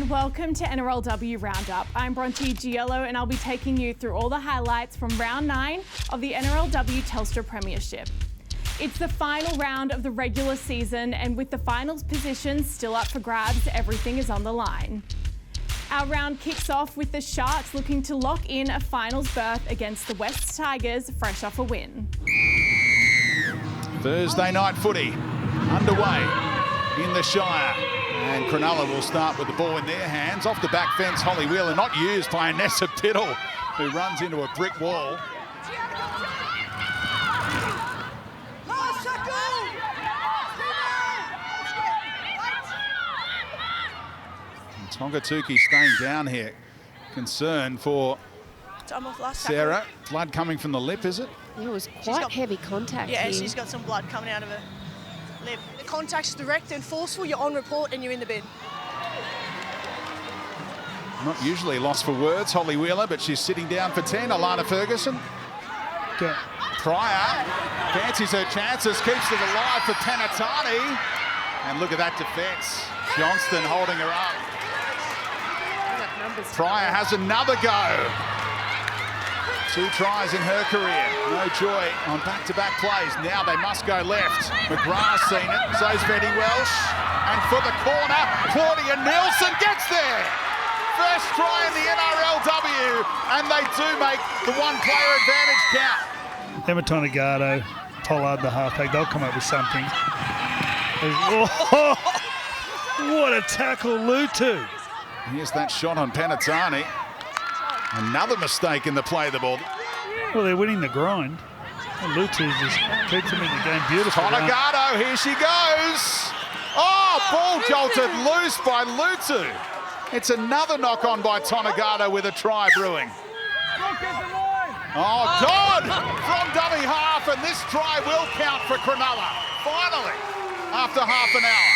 and welcome to NRLW Roundup. I'm Bronte Gioiello and I'll be taking you through all the highlights from round 9 of the NRLW Telstra Premiership. It's the final round of the regular season, and with the finals positions still up for grabs, everything is on the line. Our round kicks off with the Sharks looking to lock in a finals berth against the West Tigers, fresh off a win. Thursday night footy underway in the Shire. And Cronulla will start with the ball in their hands. Off the back fence, Holly Wheeler not used by Nessa Biddle, who runs into a brick wall. Tongatuki staying down here. Concern for Sarah. Blood coming from the lip, is it? It was quite heavy contact. Yeah, here. she's got some blood coming out of her lip. The contact's direct and forceful, you're on report and you're in the bin. Not usually lost for words, Holly Wheeler, but she's sitting down for 10. Alana Ferguson. Pryor fancies her chances, keeps it alive for Tanatani. And look at that defence. Johnston holding her up. Pryor has another go. 2 tries in her career. No joy on back-to-back plays. Now they must go left. McGrath's seen it, so's Betty Welsh. And for the corner, Claudia Nielsen gets there. First try in the NRLW, and they do make the one-player advantage count. Emma Tonegado, Pollard, the halfback, they'll come up with something. Oh, what a tackle, Lutu. Here's that shot on Panatani. Another mistake in the play of the ball. Well, they're winning the grind. And Lutu just keeps them in the game beautifully. Tonegado, here she goes. Oh, ball jolted loose by Lutu. It's another knock on by Tonegado with a try brewing. Oh, Dodd from dummy half, and this try will count for Cronulla. Finally, after half an hour.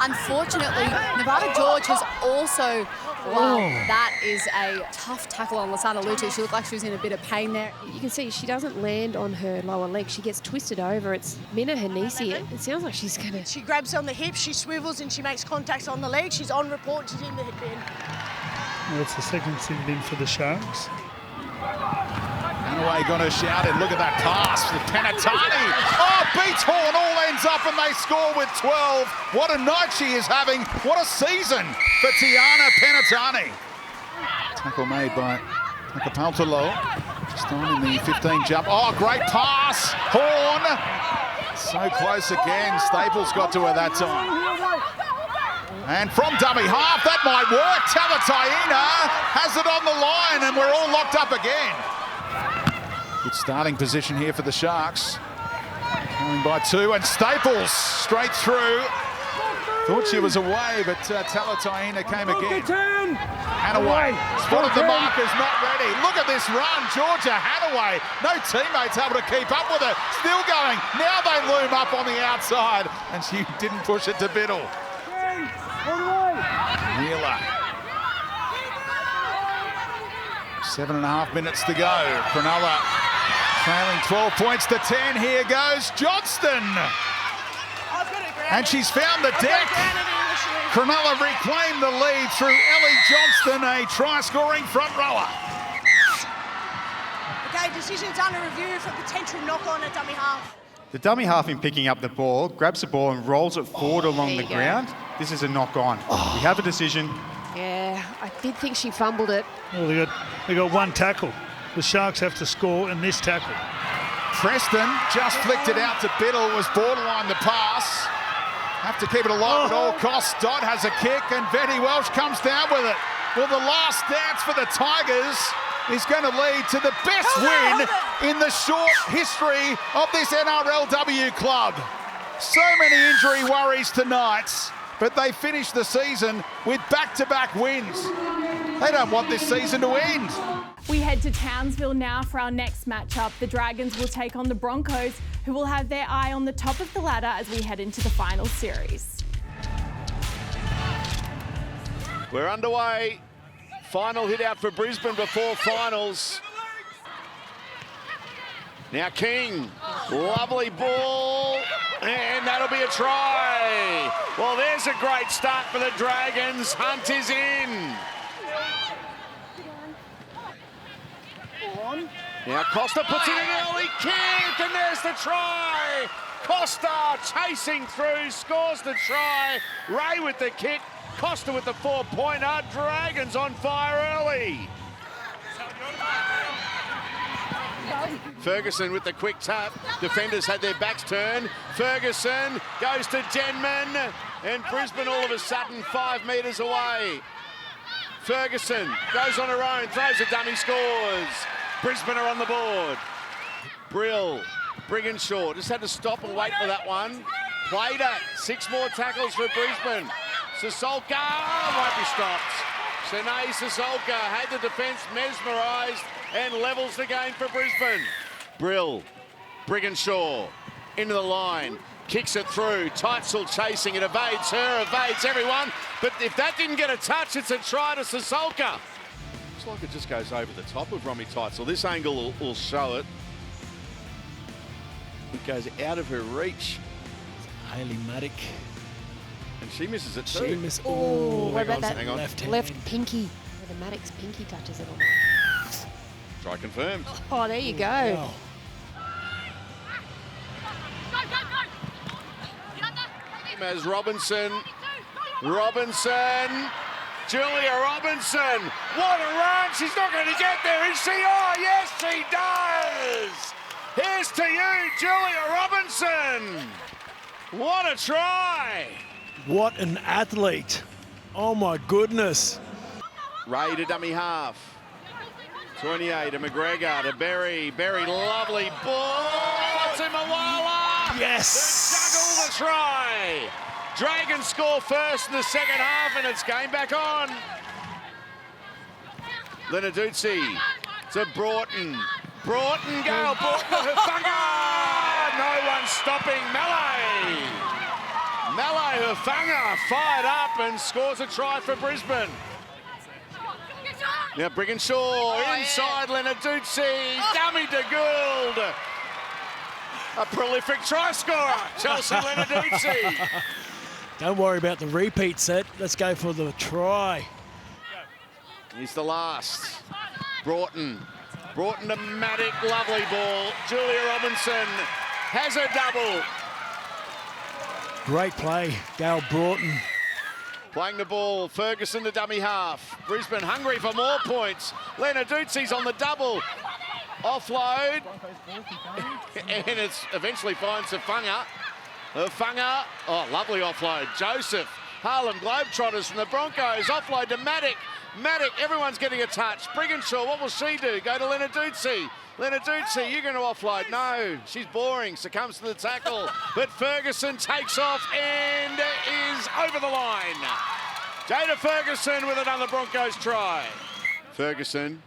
Unfortunately, Nevada George has also, that is a tough tackle on Lasana Lutu. She looked like she was in a bit of pain there. You can see she doesn't land on her lower leg. She gets twisted over. It's Mina Hanisi. It sounds like she's going to... She grabs on the hip, she swivels and she makes contacts on the leg. She's on report, she's in the hip bin. Well, it's the second sin bin for the Sharks. Hanaway got her shouted. Look at that pass for Panatani. Oh, beats Horn, all ends up and they score with 12. What a night she is having. What a season for Tiana Panatani. Tackle made by Takapaltalo. Just on in the 15 jump. Oh, great pass. Horn. So close again. Staples got to her that time. And from dummy half, that might work. Talataina has it on the line and we're all locked up again. Good starting position here for the Sharks. Going by 2 and Staples straight through. Thought she was away, but Talataina came again. Hanaway spotted the markers, not ready. Look at this run, Georgia Hanaway. No teammates able to keep up with it. Still going. Now they loom up on the outside, and she didn't push it to Biddle. Wheeler. 7.5 minutes to go. Cronulla trailing 12 points to 10. Here goes Johnston. And she's found the deck. Cronulla reclaimed the lead through Ellie Johnston, a try-scoring front rower. Okay, decision's under review for potential knock-on at dummy half. The dummy half in picking up the ball, grabs the ball and rolls it forward along the ground. This is a knock-on. We have a decision. Yeah, I did think she fumbled it. Well, they got one tackle. The Sharks have to score in this tackle. Preston just flicked it out to Biddle. It was borderline the pass. Have to keep it alive at all costs. Dodd has a kick and Betty Welsh comes down with it. Well, the last dance for the Tigers is going to lead to the best win in the short history of this NRLW club. So many injury worries tonight, but they finish the season with back-to-back wins. They don't want this season to end. We head to Townsville now for our next matchup. The Dragons will take on the Broncos, who will have their eye on the top of the ladder as we head into the final series. We're underway. Final hit out for Brisbane before finals. Now King, lovely ball. And that'll be a try. Well, there's a great start for the Dragons. Hunt is in. Now Costa puts in an early kick, and there's the try. Costa chasing through, scores the try. Ray with the kick, Costa with the 4-pointer. Dragons on fire early. Ferguson with the quick tap. Defenders had their backs turned. Ferguson goes to Denman, and Brisbane all of a sudden 5 metres away. Ferguson goes on her own, throws a dummy, scores. Brisbane are on the board. Brill, Brigginshaw just had to stop and wait for that one. Played it. 6 more tackles for Brisbane. Sisolka won't be stopped. Sine Sisolka had the defence mesmerised and levels the game for Brisbane. Brill, Brigginshaw into the line, kicks it through. Teitzel chasing it, evades her, evades everyone. But if that didn't get a touch, it's a try to Sisolka. Looks like it just goes over the top of Romy Teitzel. This angle will show it. It goes out of her reach. Hayley Maddock. And she misses it too. She misses. Oh, what about that hang on. left pinky? Where the Maddox pinky touches it on. Try confirmed. Oh, there you go. Wow. As Robinson, Julia Robinson, what a run, she's not going to get there, is she? Oh, yes, she does! Here's to you, Julia Robinson! What a try! What an athlete. Oh, my goodness. Ray to dummy half. 28 to McGregor to Berry. Berry, lovely ball to Malala. Yes. Juggle the try. Dragons score first in the second half, and it's game back on. Lenarduzzi to Broughton. Broughton go. Broughton to Hufanga. No one stopping Malay. Malay Hufanga fired up and scores a try for Brisbane. Now Brigginshaw inside Lenarduzzi, dummy to Gould. A prolific try scorer, Chelsea Lenarduzzi. Don't worry about the repeat set. Let's go for the try. He's the last. Broughton to Maddock, lovely ball. Julia Robinson has a double. Great play, Gail Broughton. Playing the ball, Ferguson to dummy half. Brisbane hungry for more points. Lenarduzzi's on the double. Offload. And it's eventually finds Hufanga. Hufanga, oh, lovely offload. Joseph, Harlem Globetrotters from the Broncos. Offload to Maddock. Maddock, everyone's getting a touch. Brigginshaw, what will she do? Go to Lenarduzzi. Lenarduzzi, you're going to offload. No, she's boring, succumbs to the tackle. But Ferguson takes off and is over the line. Jada Ferguson with another Broncos try. Ferguson,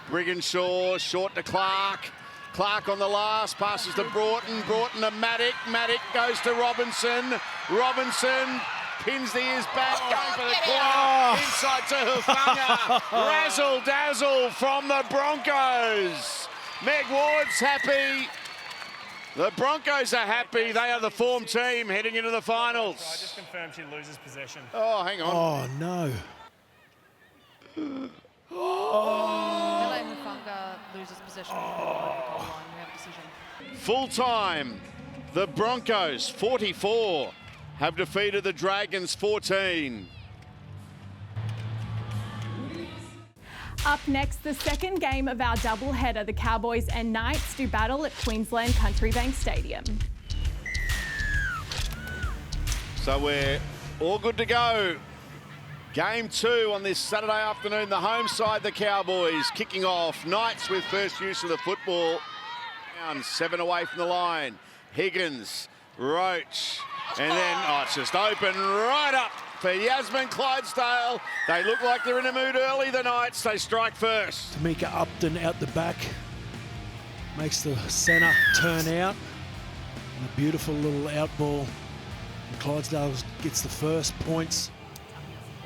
Brigginshaw, short to Clark. Clark on the last, passes to Broughton. Broughton to Maddock. Maddock goes to Robinson. Robinson pins the ears back, going for the corner. Inside to Hufanga. Razzle dazzle from the Broncos. Meg Ward's happy. The Broncos are happy. They are the form team heading into the finals. I just confirmed she loses possession. Oh, hang on. Oh, no. Mele Hufanga loses possession. We have a decision. Full time. The Broncos, 44, have defeated the Dragons, 14. Up next, the second game of our doubleheader. The Cowboys and Knights do battle at Queensland Country Bank Stadium. So we're all good to go. Game 2 on this Saturday afternoon. The home side, the Cowboys, kicking off. Knights with first use of the football. Down 7 away from the line. Higgins, Roach, and then, oh, it's just open right up for Yasmin Clydesdale. They look like they're in a mood early, the Knights. They strike first. Tamika Upton out the back. Makes the centre turn out. And a beautiful little out ball. And Clydesdale gets the first points.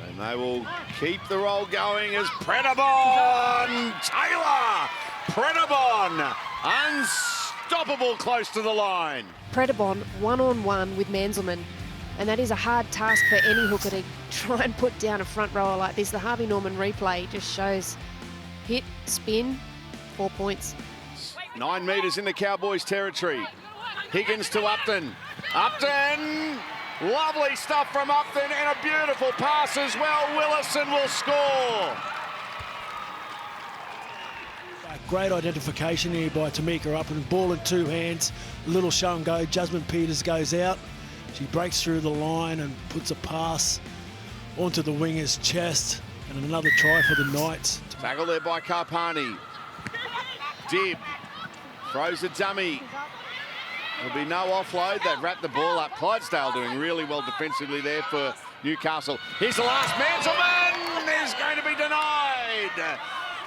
And they will keep the roll going as Predabon Taylor. Predabon unstoppable close to the line. Predabon one-on-one with Manzelmann, and that is a hard task for any hooker to try and put down a front rower like this. The Harvey Norman replay just shows hit, spin, 4 points. 9 metres into Cowboys territory. Higgins to Upton. Upton! Lovely stuff from Upton and a beautiful pass as well. Willison will score. Great identification here by Tamika Upton. Ball in 2 hands. A little show and go. Jasmine Peters goes out. She breaks through the line and puts a pass onto the winger's chest. And another try for the Knights. Tackle there by Karpani. Dibb throws a dummy. There'll be no offload. They've wrapped the ball up. Clydesdale doing really well defensively there for Newcastle. Here's the last. Manzelmann is going to be denied.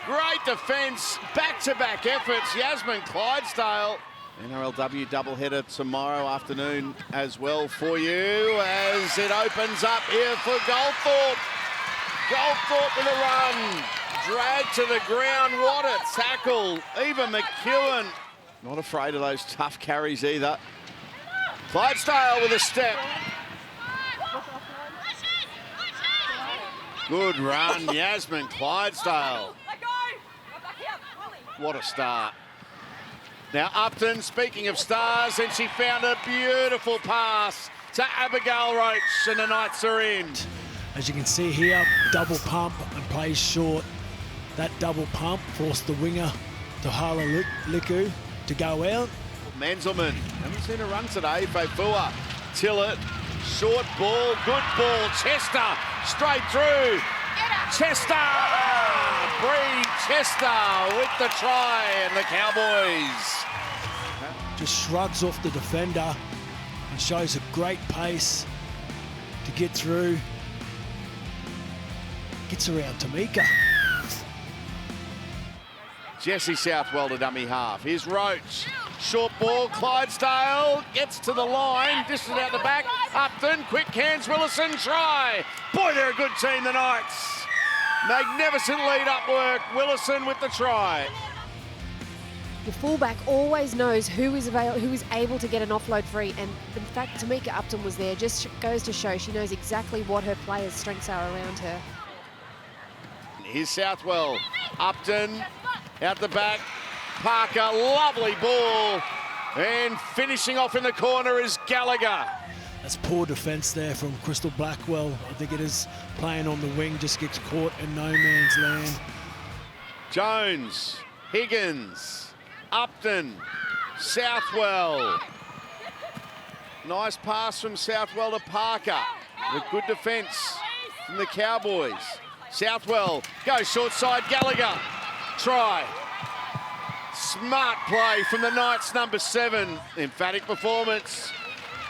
Great defence. Back-to-back efforts. Yasmin Clydesdale. NRLW doubleheader tomorrow afternoon as well for you as it opens up here for Goldthorpe. Goldthorpe with a run. Dragged to the ground. What a tackle. Eva McEwen. Not afraid of those tough carries either. Clydesdale with a step. Good run, Yasmin Clydesdale. What a start. Now Upton, speaking of stars, and she found a beautiful pass to Abigail Roach, and the Knights are in. As you can see here, double pump and plays short. That double pump forced the winger to Hala Liku to go out. Manzelmann, haven't seen a run today. Fefua, Tillett, short ball, good ball. Chester, straight through. Chester, Bree Chester with the try, and the Cowboys. Just shrugs off the defender and shows a great pace to get through. Gets around Tamika. Jesse Southwell to dummy half. Here's Roach. Short ball, Clydesdale gets to the line. Dishes out the back. Upton, quick hands, Willison, try. Boy, they're a good team, the Knights. Magnificent lead-up work. Willison with the try. The fullback always knows who is able to get an offload free, and the fact Tamika Upton was there just goes to show she knows exactly what her players' strengths are around her. Here's Southwell. Upton out the back. Parker, lovely ball. And finishing off in the corner is Gallagher. That's poor defence there from Crystal Blackwell. I think it is playing on the wing, just gets caught in no man's land. Jones, Higgins, Upton, Southwell. Nice pass from Southwell to Parker. With good defence from the Cowboys. Southwell goes short side, Gallagher. Try. Smart play from the Knights, number 7. Emphatic performance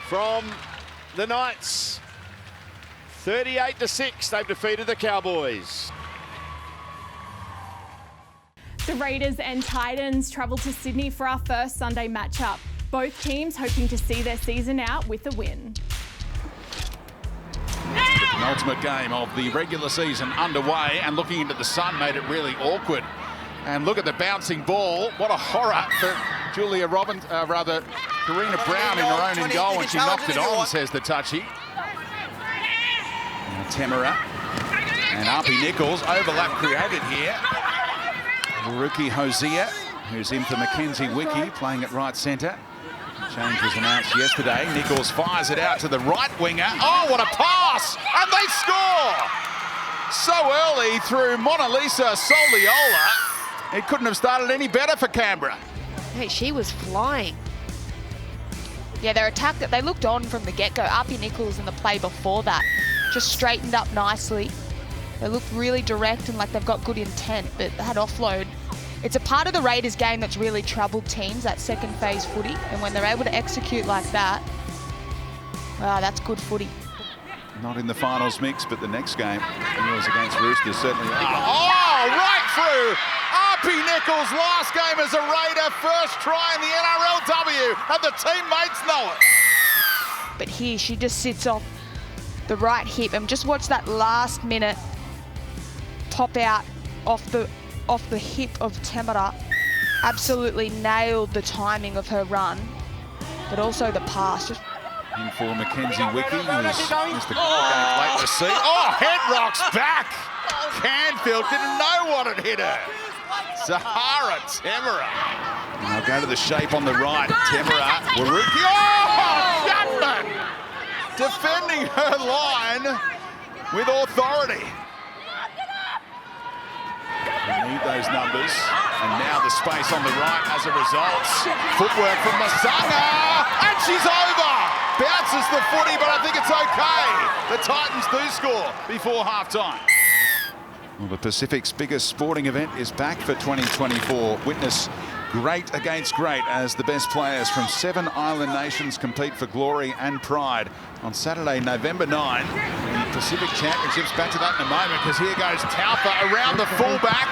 from the Knights. 38-6, they've defeated the Cowboys. The Raiders and Titans travel to Sydney for our first Sunday matchup. Both teams hoping to see their season out with a win. The penultimate game of the regular season underway, and looking into the sun made it really awkward. And look at the bouncing ball. What a horror for Karina Brown in her own goal when she knocked it on, says the touchy. Now Temera and Arpy Nichols. Overlap created here. The rookie Hosea, who's in for Mackenzie Wiki, playing at right centre. Change was announced yesterday. Nichols fires it out to the right winger. Oh, what a pass! And they score! So early through Mona Lisa Soliola. It couldn't have started any better for Canberra. Hey, she was flying. Yeah, their attack, they looked on from the get-go. Arpy Nichols in the play before that just straightened up nicely. They looked really direct and like they've got good intent, but they had offload. It's a part of the Raiders game that's really troubled teams, that second phase footy. And when they're able to execute like that, wow, that's good footy. Not in the finals mix, but the next game, Eels against Roosters, certainly. Oh, right through! Arpy Nichols' last game as a Raider, first try in the NRLW, and the teammates know it. But here, she just sits off the right hip, and just watch that last minute pop out off the hip of Temera. absolutely nailed the timing of her run, but also the pass. Just in for Mackenzie Wiki, who's missed the game late to see. Oh, head rocks back. Canfield didn't know what had hit her. Zahara Temera. I'll go to the shape on the right. Temera, Waruki. Oh, Chapman! Defending her line with authority. We need those numbers. And now the space on the right as a result. Footwork from Masanga. And she's over. Bounces the footy, but I think it's okay. The Titans do score before half-time. Well, the Pacific's biggest sporting event is back for 2024. Witness great against great as the best players from 7 island nations compete for glory and pride on Saturday, November 9. The Pacific Championships, back to that in a moment, because here goes Taufa around the fullback.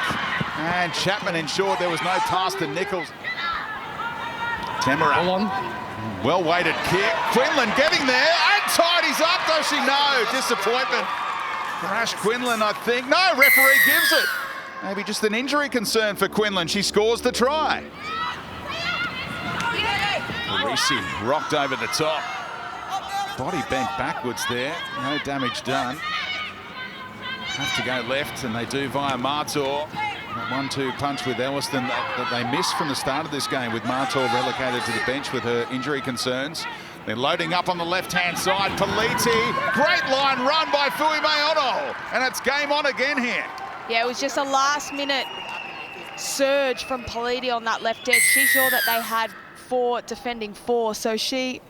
And Chapman ensured there was no pass to Nichols. Temera. Well-weighted kick. Quinlan getting there and tidies up, does she? No, disappointment. Crash Quinlan, I think. No, referee gives it. Maybe just an injury concern for Quinlan. She scores the try. Parisi rocked over the top. Body bent backwards there. No damage done. Have to go left, and they do via Martor. That 1-2 punch with Elliston that they missed from the start of this game, with Martor relegated to the bench with her injury concerns. They're loading up on the left-hand side. Politi, great line run by Fuimeono, and it's game on again here. Yeah, it was just a last-minute surge from Politi on that left edge. She saw that they had 4 defending 4, so you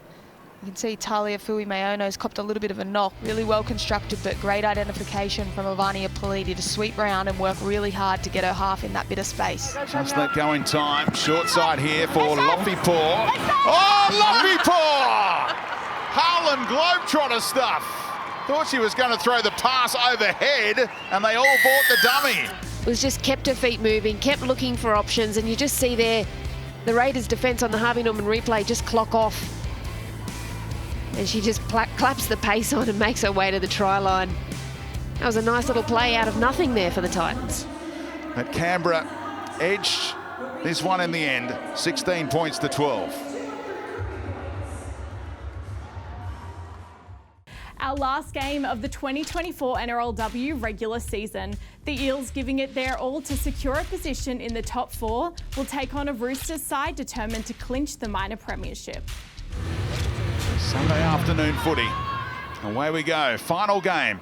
can see Talia Fuimeono's copped a little bit of a knock. Really well constructed, but great identification from Ivania Politi to sweep round and work really hard to get her half in that bit of space. Just let go in time. Short side here for Lofipaw. Oh, Lofipaw! Harlem Globetrotter stuff. Thought she was going to throw the pass overhead, and they all bought the dummy. It was just kept her feet moving, kept looking for options, and you just see there the Raiders' defence on the Harvey Norman replay just clock off. And she just claps the pace on and makes her way to the try line. That was a nice little play out of nothing there for the Titans. But Canberra edged this one in the end, 16 points to 12. Our last game of the 2024 NRLW regular season. The Eels, giving it their all to secure a position in the top 4, will take on a Roosters side determined to clinch the minor premiership. Sunday afternoon footy. Away we go. Final game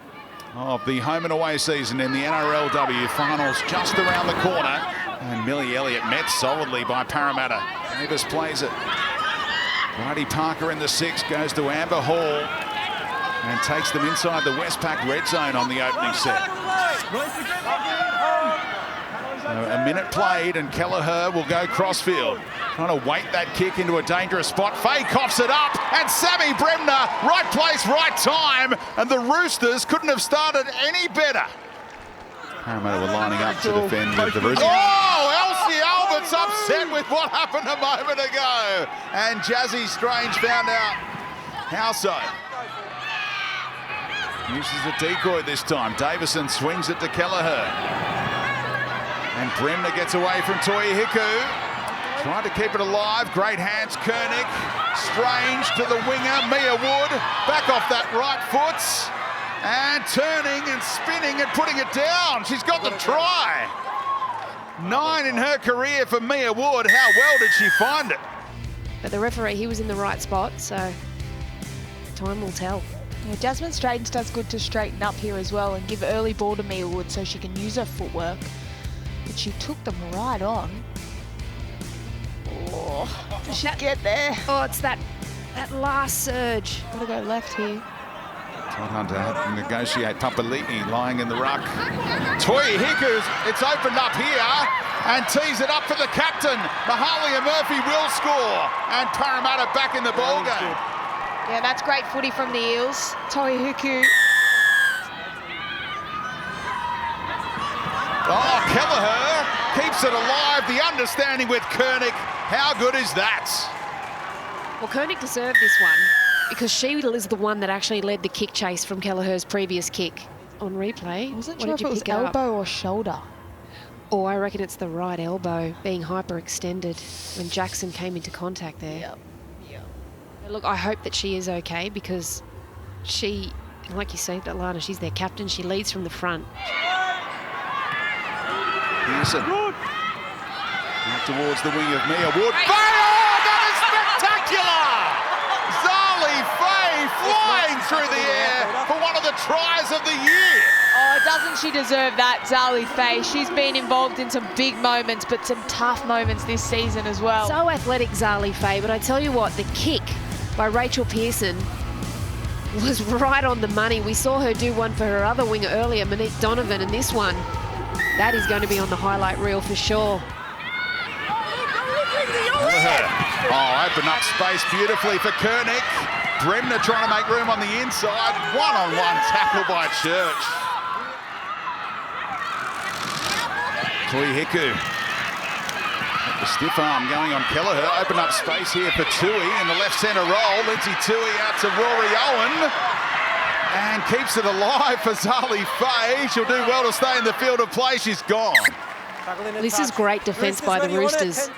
of the home and away season in the NRLW. Finals just around the corner. And Millie Elliott met solidly by Parramatta. Davis plays it. Bridie Parker in the 6 goes to Amber Hall and takes them inside the Westpac red zone on the opening set. A minute played and Kelleher will go crossfield. Trying to weight that kick into a dangerous spot. Faye coughs it up, and Sammy Bremner, right place, right time, and the Roosters couldn't have started any better. Parramatta were lining up to defend with the Roosters. Oh, Elsie Albert's upset with what happened a moment ago, and Jazzy Strange found out how so. Uses the decoy this time. Davison swings it to Kelleher. And Bremner gets away from Toya Hiku. Trying to keep it alive. Great hands, Koenig. Strange to the winger, Mia Wood. Back off that right foot. And turning and spinning and putting it down. She's got the try. 9 in her career for Mia Wood. How well did she find it? But the referee, he was in the right spot, so time will tell. Yeah, Jasmine Straightons does good to straighten up here as well and give early ball to Mia Wood so she can use her footwork. But she took them right on. Oh, does she get there? Oh, it's that last surge. Gotta go left here. Todd Hunter had to negotiate Papali'i lying in the ruck. Toya Hiku, it's opened up here and tees it up for the captain. Mahalia Murphy will score and Parramatta back in the ball game. Yeah, that's great footy from the Eels. Toya Hiku. Oh, Kelleher keeps it alive. The understanding with Koenig. How good is that? Well, Koenig deserved this one because she is the one that actually led the kick chase from Kelleher's previous kick. On replay, I wasn't sure if it was elbow or shoulder. Oh, I reckon it's the right elbow being hyperextended when Jackson came into contact there. Yep. Look, I hope that she is okay because she, like you say, Lana, she's their captain. She leads from the front. Pearson. Out towards the wing of Mia Wood. Oh, that is spectacular! Zali Faye flying through the air for one of the tries of the year. Oh, doesn't she deserve that, Zali Faye? She's been involved in some big moments, but some tough moments this season as well. So athletic, Zali Faye, but I tell you what, the kick by Rachel Pearson was right on the money. We saw her do one for her other winger earlier, Monique Donovan, and this one, that is going to be on the highlight reel for sure. Oh, open up space beautifully for Koenig. Bremner trying to make room on the inside. One-on-one tackle by Church. Tuihiku. The stiff arm going on Kelleher. Open up space here for Tui in the left centre roll. Lindsay Tui out to Rory Owen. And keeps it alive for Zali Faye. She'll do well to stay in the field of play. She's gone. This is great defence by the Roosters.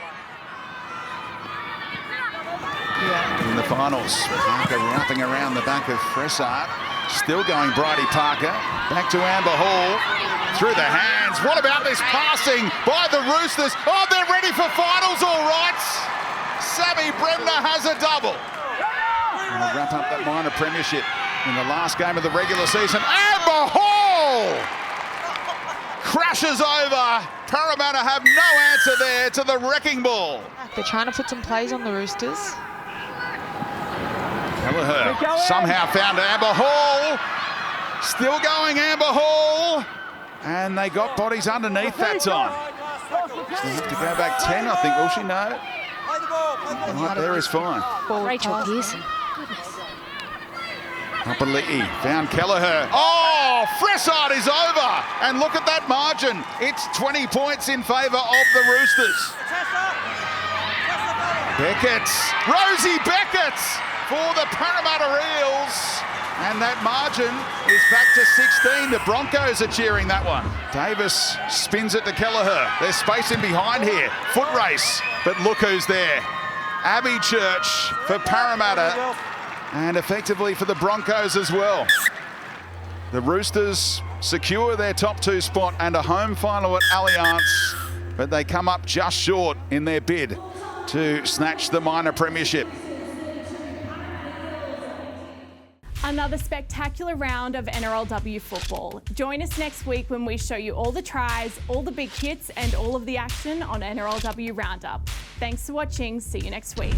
In the finals, Parker wrapping around the back of Fressart. Still going Bridie Parker. Back to Amber Hall. Through the hands. What about this passing by the Roosters? Oh, they're ready for finals, all right. Sammy Bremner has a double. And we'll wrap up that minor premiership in the last game of the regular season. Amber Hall crashes over. Parramatta have no answer there to the wrecking ball. They're trying to put some plays on the Roosters. Kelleher somehow found Amber Hall. Still going Amber Hall. And they got bodies underneath that time. She'll have to go back 10, I think. Will she? No. Right there is fine. Rachel Pearson. Papali'i found Kelleher. Oh, Fressart is over. And look at that margin. It's 20 points in favour of the Roosters. Beckett. Rosie Beckett for the Parramatta Eels. And that margin is back to 16. The Broncos are cheering that one. Davis spins it to Kelleher. There's space in behind here. Foot race. But look who's there. Abby Church for Parramatta. And effectively for the Broncos as well. The Roosters secure their top 2 spot and a home final at Allianz. But they come up just short in their bid to snatch the minor premiership. Another spectacular round of NRLW football. Join us next week when we show you all the tries, all the big hits, and all of the action on NRLW Roundup. Thanks for watching. See you next week.